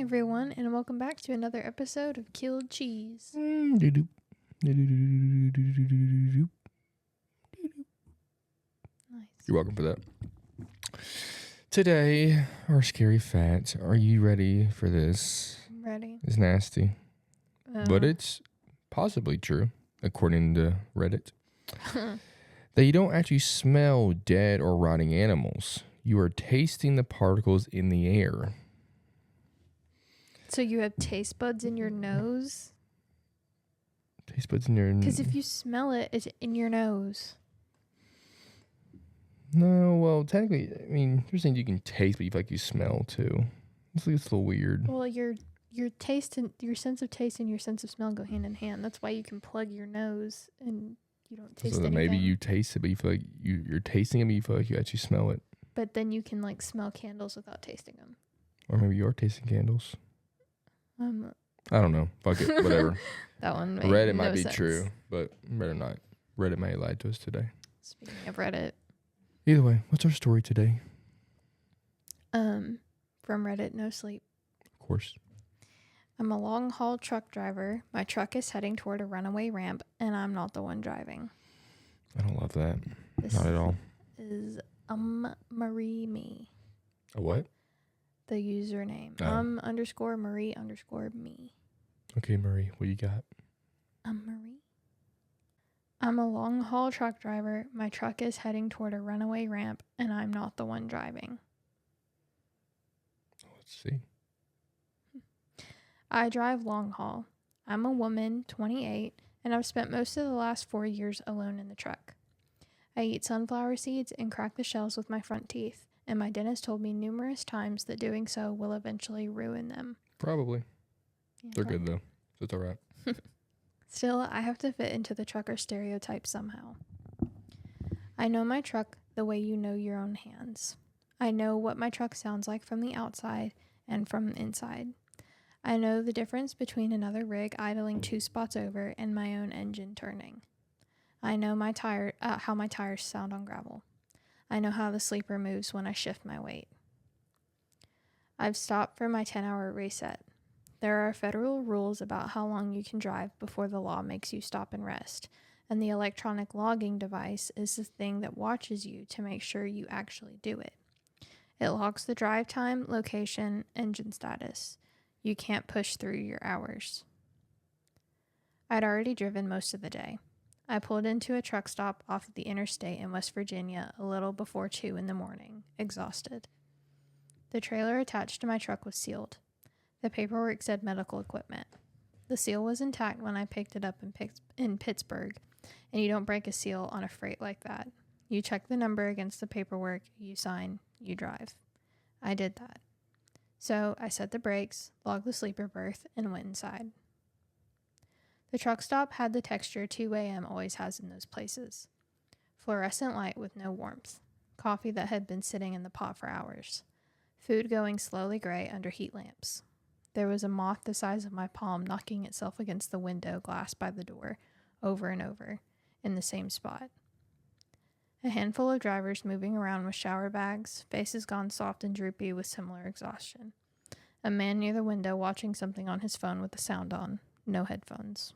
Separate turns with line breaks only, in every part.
everyone, and welcome back to another episode of Killed Cheese.
Nice. You're welcome for that. Today, our scary fact. Are you ready for this?
I'm ready.
It's nasty, but it's possibly true, according to Reddit, that you don't actually smell dead or rotting animals. You are tasting the particles in the air.
So you have taste buds in your nose?
Taste buds in your...
Because if you smell it, it's in your nose.
No, well, technically, I mean, there's things you can taste, but you feel like you smell too. It's a little weird.
Well, your taste and your sense of taste and your sense of smell go hand in hand. That's why you can plug your nose and you don't taste anything.
Maybe you taste it, but you feel like you're tasting it, but you feel like you actually smell it.
But then you can like smell candles without tasting them.
Or maybe you're tasting candles. I don't know. Fuck it. Whatever.
That one made
Reddit
no
might be
sense.
true, but better not. Reddit may lie to us today.
Speaking of Reddit.
Either way, what's our story today?
From Reddit, no sleep.
Of course.
I'm a long-haul truck driver. My truck is heading toward a runaway ramp, and I'm not the one driving.
I don't love that.
This
Not at all.
is Marie me.
A what?
The username.
Oh.
_Marie_me.
Okay, Marie, what you got?
Marie. I'm a long-haul truck driver. My truck is heading toward a runaway ramp, and I'm not the one driving.
Let's see.
I drive long-haul. I'm a woman, 28, and I've spent most of the last 4 years alone in the truck. I eat sunflower seeds and crack the shells with my front teeth, and my dentist told me numerous times that doing so will eventually ruin them.
Probably.
Yeah,
They're good, though. So it's all right.
Still, I have to fit into the trucker stereotype somehow. I know my truck the way you know your own hands. I know what my truck sounds like from the outside and from the inside. I know the difference between another rig idling 2 spots over and my own engine turning. I know how my tires sound on gravel. I know how the sleeper moves when I shift my weight. I've stopped for my 10-hour reset. There are federal rules about how long you can drive before the law makes you stop and rest, and the electronic logging device is the thing that watches you to make sure you actually do it. It logs the drive time, location, engine status. You can't push through your hours. I'd already driven most of the day. I pulled into a truck stop off of the interstate in West Virginia a little before 2 in the morning, exhausted. The trailer attached to my truck was sealed. The paperwork said medical equipment. The seal was intact when I picked it up in Pittsburgh, and you don't break a seal on a freight like that. You check the number against the paperwork, you sign, you drive. I did that. So I set the brakes, logged the sleeper berth, and went inside. The truck stop had the texture 2 a.m. always has in those places. Fluorescent light with no warmth. Coffee that had been sitting in the pot for hours. Food going slowly gray under heat lamps. There was a moth the size of my palm knocking itself against the window glass by the door, over and over, in the same spot. A handful of drivers moving around with shower bags, faces gone soft and droopy with similar exhaustion. A man near the window watching something on his phone with the sound on, no headphones.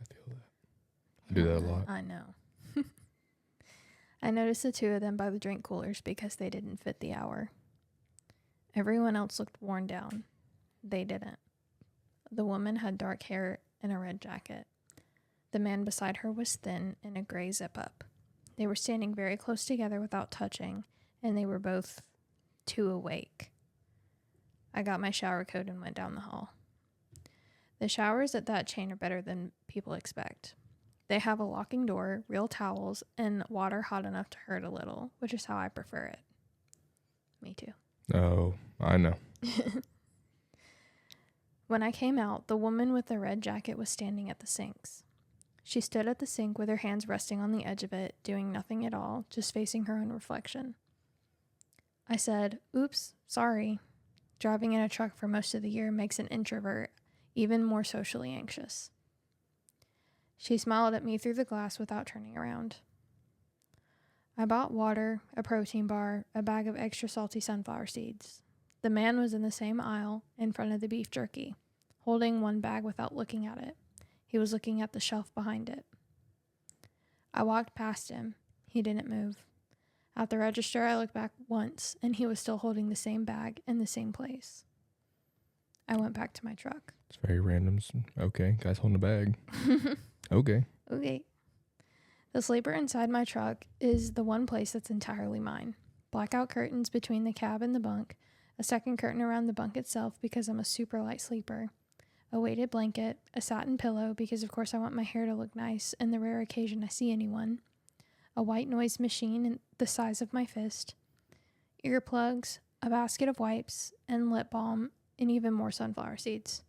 I feel that. I do that a lot.
I know. I noticed the 2 of them by the drink coolers because they didn't fit the hour. Everyone else looked worn down. They didn't. The woman had dark hair and a red jacket. The man beside her was thin in a gray zip-up. They were standing very close together without touching, and they were both too awake. I got my shower coat and went down the hall. The showers at that chain are better than people expect. They have a locking door, real towels, and water hot enough to hurt a little, which is how I prefer it. Me too.
Oh, I know.
When I came out, the woman with the red jacket was standing at the sinks. She stood at the sink with her hands resting on the edge of it, doing nothing at all, just facing her own reflection. I said, "Oops, sorry." Driving in a truck for most of the year makes an introvert even more socially anxious. She smiled at me through the glass without turning around. I bought water, a protein bar, a bag of extra salty sunflower seeds. The man was in the same aisle in front of the beef jerky, holding one bag without looking at it. He was looking at the shelf behind it. I walked past him. He didn't move. At the register, I looked back once, and he was still holding the same bag in the same place. I went back to my truck.
It's very random. Okay, guy's holding a bag. Okay.
Okay. The sleeper inside my truck is the one place that's entirely mine. Blackout curtains between the cab and the bunk, a second curtain around the bunk itself because I'm a super light sleeper, a weighted blanket, a satin pillow because of course I want my hair to look nice and the rare occasion I see anyone, a white noise machine the size of my fist, earplugs, a basket of wipes, and lip balm, and even more sunflower seeds.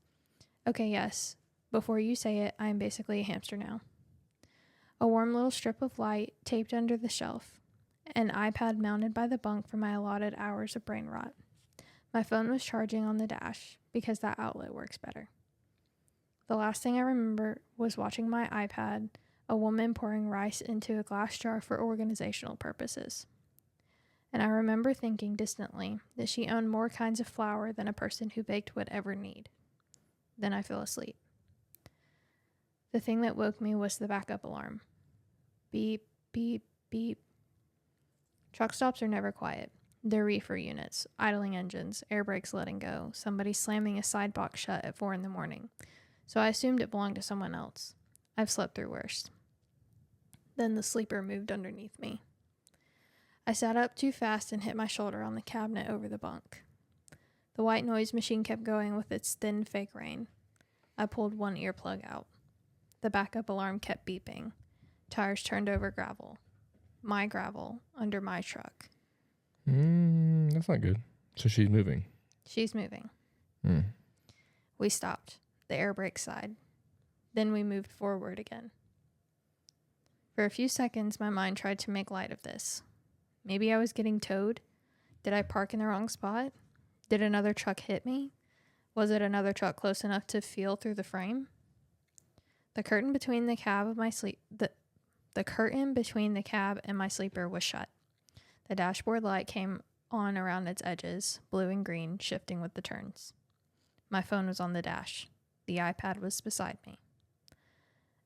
Okay, yes, before you say it, I am basically a hamster now. A warm little strip of light taped under the shelf, an iPad mounted by the bunk for my allotted hours of brain rot. My phone was charging on the dash because that outlet works better. The last thing I remember was watching my iPad, a woman pouring rice into a glass jar for organizational purposes. And I remember thinking distantly that she owned more kinds of flour than a person who baked would ever need. Then I fell asleep. The thing that woke me was the backup alarm. Beep, beep, beep. Truck stops are never quiet. They're reefer units, idling engines, air brakes letting go, somebody slamming a side box shut at 4 a.m. So I assumed it belonged to someone else. I've slept through worse. Then the sleeper moved underneath me. I sat up too fast and hit my shoulder on the cabinet over the bunk. The white noise machine kept going with its thin fake rain. I pulled one earplug out. The backup alarm kept beeping. Tires turned over gravel. My gravel under my truck.
That's not good. So she's moving.
She's moving.
Mm.
We stopped. The air brake sighed. Then we moved forward again. For a few seconds, my mind tried to make light of this. Maybe I was getting towed? Did I park in the wrong spot? Did another truck hit me? Was it another truck close enough to feel through the frame? The curtain between the cab of my the curtain between the cab and my sleeper was shut. The dashboard light came on around its edges, blue and green, shifting with the turns. My phone was on the dash. The iPad was beside me.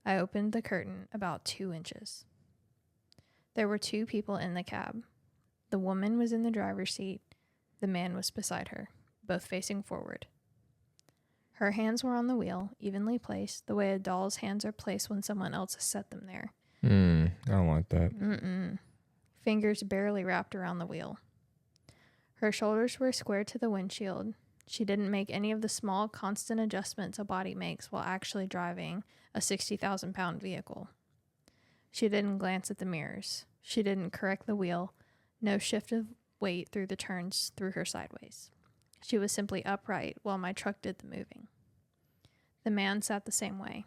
I opened the curtain about 2 inches. There were 2 people in the cab. The woman was in the driver's seat. The man was beside her, both facing forward. Her hands were on the wheel, evenly placed, the way a doll's hands are placed when someone else has set them there.
I don't like that.
Fingers barely wrapped around the wheel. Her shoulders were squared to the windshield. She didn't make any of the small, constant adjustments a body makes while actually driving a 60,000-pound vehicle. She didn't glance at the mirrors. She didn't correct the wheel. No shift of weight through the turns threw her sideways. She was simply upright while my truck did the moving. The man sat the same way.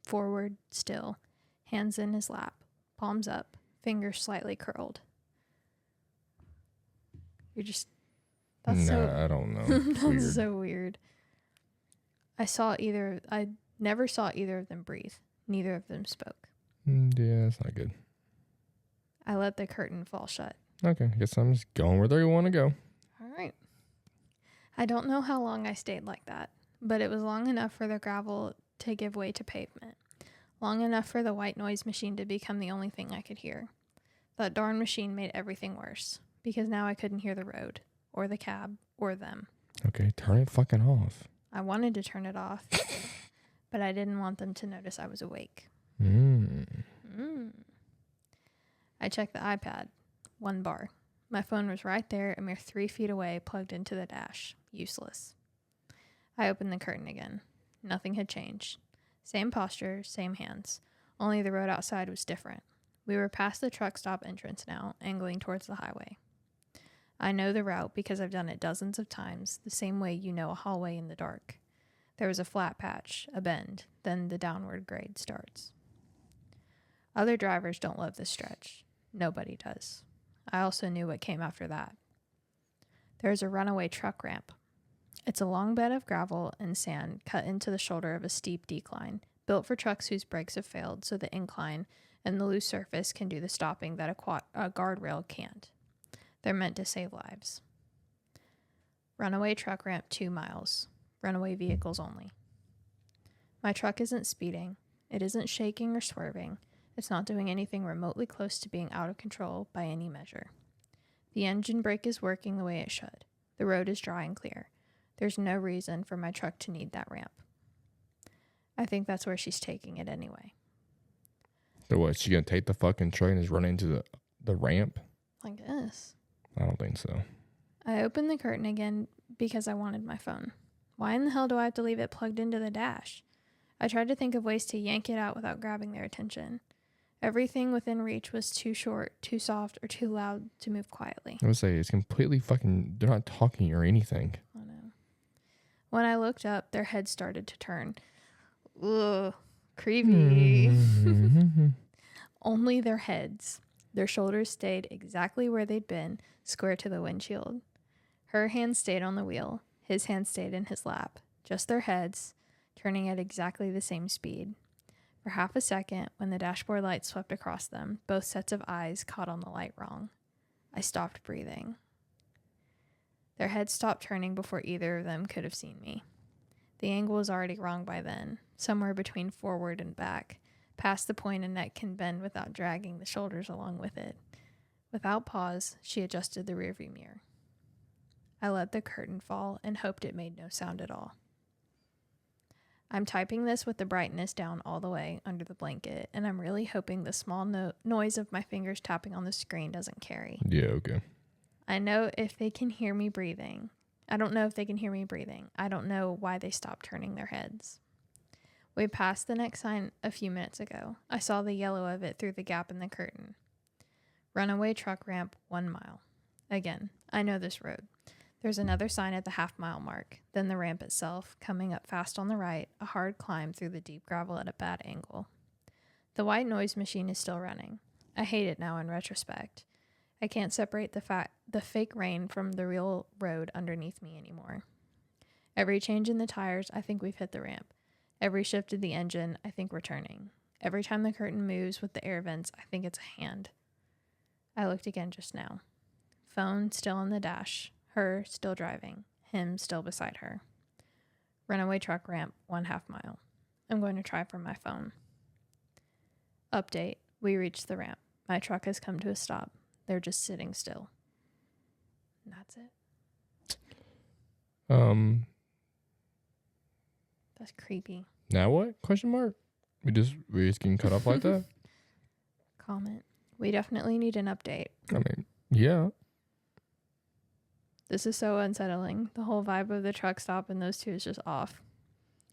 Forward, still, hands in his lap, palms up, fingers slightly curled.
I don't know.
That's weird. So weird. I never saw either of them breathe. Neither of them spoke.
Yeah, that's not good.
I let the curtain fall shut.
Okay, I guess I'm just going where they want to go.
All right. I don't know how long I stayed like that, but it was long enough for the gravel to give way to pavement. Long enough for the white noise machine to become the only thing I could hear. That darn machine made everything worse, because now I couldn't hear the road, or the cab, or them.
Okay, turn it fucking off.
I wanted to turn it off, but I didn't want them to notice I was awake. I checked the iPad. 1 bar. My phone was right there, a mere 3 feet away, plugged into the dash. Useless. I opened the curtain again. Nothing had changed. Same posture, same hands. Only the road outside was different. We were past the truck stop entrance now, angling towards the highway. I know the route because I've done it dozens of times, the same way you know a hallway in the dark. There was a flat patch, a bend, then the downward grade starts. Other drivers don't love this stretch. Nobody does. I also knew what came after that. There is a runaway truck ramp. It's a long bed of gravel and sand cut into the shoulder of a steep decline, built for trucks whose brakes have failed so the incline and the loose surface can do the stopping that a guardrail can't. They're meant to save lives. Runaway truck ramp 2 miles. Runaway vehicles only. My truck isn't speeding. It isn't shaking or swerving. It's not doing anything remotely close to being out of control by any measure. The engine brake is working the way it should. The road is dry and clear. There's no reason for my truck to need that ramp. I think that's where she's taking it anyway.
So what, she gonna take the fucking truck and just run into the ramp?
I guess.
I don't think so.
I opened the curtain again because I wanted my phone. Why in the hell do I have to leave it plugged into the dash? I tried to think of ways to yank it out without grabbing their attention. Everything within reach was too short, too soft, or too loud to move quietly.
I would say it's completely fucking, they're not talking or anything.
I know. When I looked up, their heads started to turn. Ugh, creepy. Only their heads. Their shoulders stayed exactly where they'd been, square to the windshield. Her hand stayed on the wheel. His hand stayed in his lap. Just their heads, turning at exactly the same speed. For half a second, when the dashboard light swept across them, both sets of eyes caught on the light wrong. I stopped breathing. Their heads stopped turning before either of them could have seen me. The angle was already wrong by then, somewhere between forward and back, past the point a neck can bend without dragging the shoulders along with it. Without pause, she adjusted the rearview mirror. I let the curtain fall and hoped it made no sound at all. I'm typing this with the brightness down all the way under the blanket, and I'm really hoping the small noise of my fingers tapping on the screen doesn't carry.
Yeah, okay.
I know if they can hear me breathing. I don't know if they can hear me breathing. I don't know why they stopped turning their heads. We passed the next sign a few minutes ago. I saw the yellow of it through the gap in the curtain. Runaway truck ramp 1 mile. Again, I know this road. There's another sign at the half-mile mark, then the ramp itself, coming up fast on the right, a hard climb through the deep gravel at a bad angle. The white noise machine is still running. I hate it now in retrospect. I can't separate the fake rain from the real road underneath me anymore. Every change in the tires, I think we've hit the ramp. Every shift of the engine, I think we're turning. Every time the curtain moves with the air vents, I think it's a hand. I looked again just now. Phone still on the dash. Her still driving. Him still beside her. Runaway truck ramp 1/2 mile. I'm going to try for my phone. Update. We reached the ramp. My truck has come to a stop. They're just sitting still. And that's it. That's creepy.
Now what? Question mark? We just getting cut off like that?
Comment. We definitely need an update.
I mean, yeah.
This is so unsettling. The whole vibe of the truck stop and those two is just off.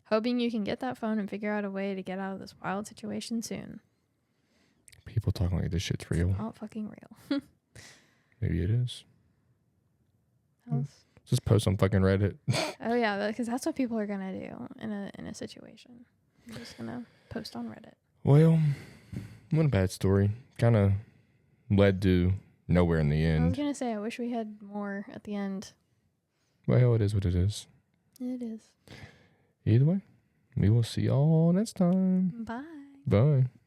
Hoping you can get that phone and figure out a way to get out of this wild situation soon.
People talking like this shit's real.
It's not fucking real.
Maybe it is. Just post on fucking Reddit.
Oh yeah, because that's what people are gonna do in a situation. I'm just gonna post on Reddit.
Well, what a bad story. Kind of led to nowhere in the end.
I was gonna say I wish we had more at the end.
Well, it is what it is.
It is.
Either way, we will see y'all next time.
Bye.
Bye.